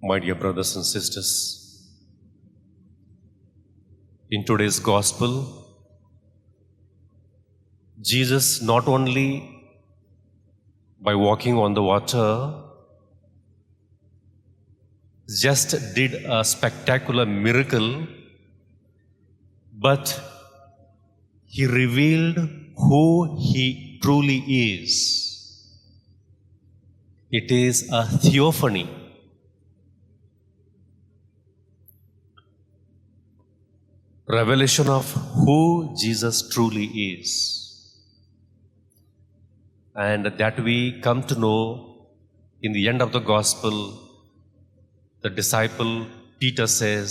My dear brothers and sisters, in today's Gospel, Jesus not only by walking on the water just did a spectacular miracle, but He revealed who He truly is. It is a theophany. Revelation of who Jesus truly is. And that we come to know in the end of the Gospel. The disciple Peter says,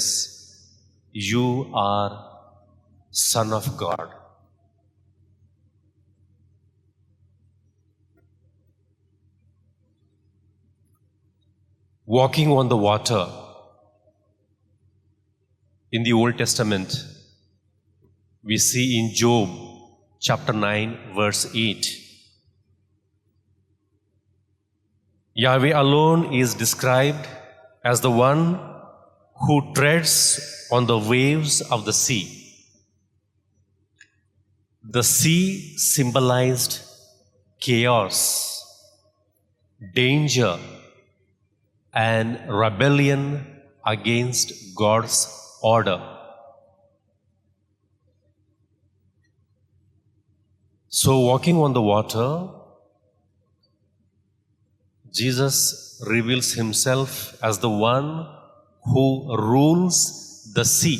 "You are Son of God." Walking on the water. In the Old Testament, we see in Job chapter 9, verse 8, Yahweh alone is described as the one who treads on the waves of the sea. The sea symbolized chaos, danger, and rebellion against God's order. So, walking on the water, Jesus reveals Himself as the one who rules the sea.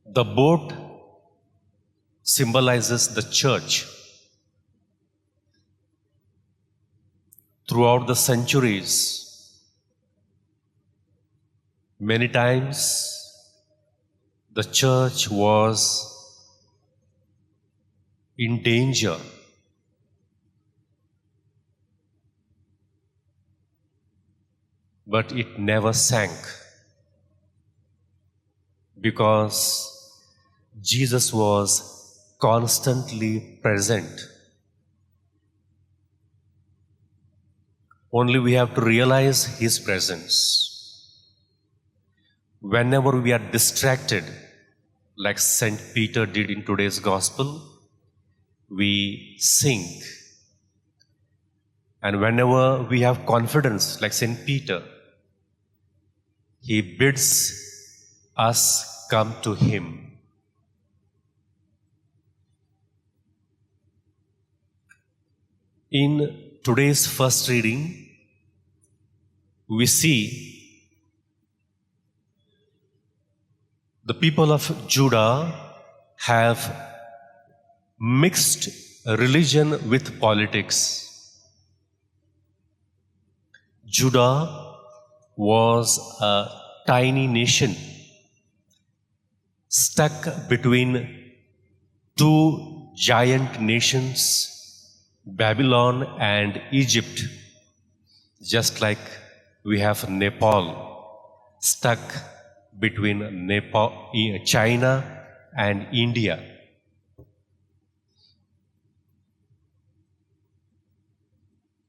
The boat symbolizes the church. Throughout the centuries, many times the church was in danger. But it never sank because Jesus was constantly present. Only we have to realize His presence. Whenever we are distracted, like St. Peter did in today's Gospel, we sink. And whenever we have confidence, like St. Peter, he bids us come to Him. In today's first reading, we see the people of Judah have mixed religion with politics. Judah was a tiny nation stuck between two giant nations, Babylon and Egypt, just like we have Nepal stuck between China and India.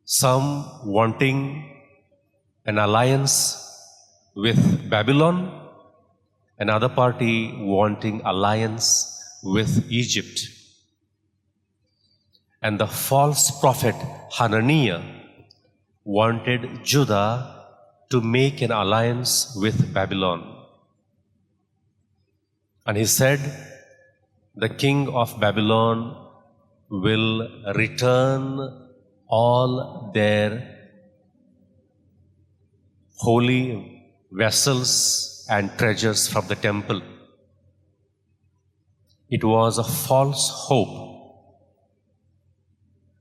Some wanting an alliance with Babylon, another party wanting alliance with Egypt. And the false prophet Hananiah wanted Judah to make an alliance with Babylon. And he said, the king of Babylon will return all their holy vessels and treasures from the temple. It was a false hope.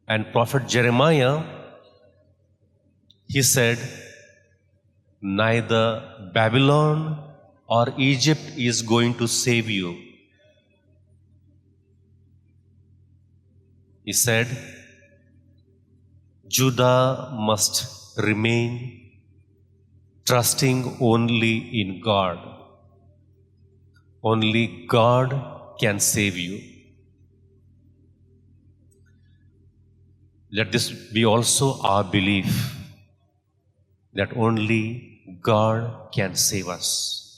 And Prophet Jeremiah, he said, neither Babylon or Egypt is going to save you. He said, Judah must remain trusting only in God. Only God can save you. Let this be also our belief that only God can save us.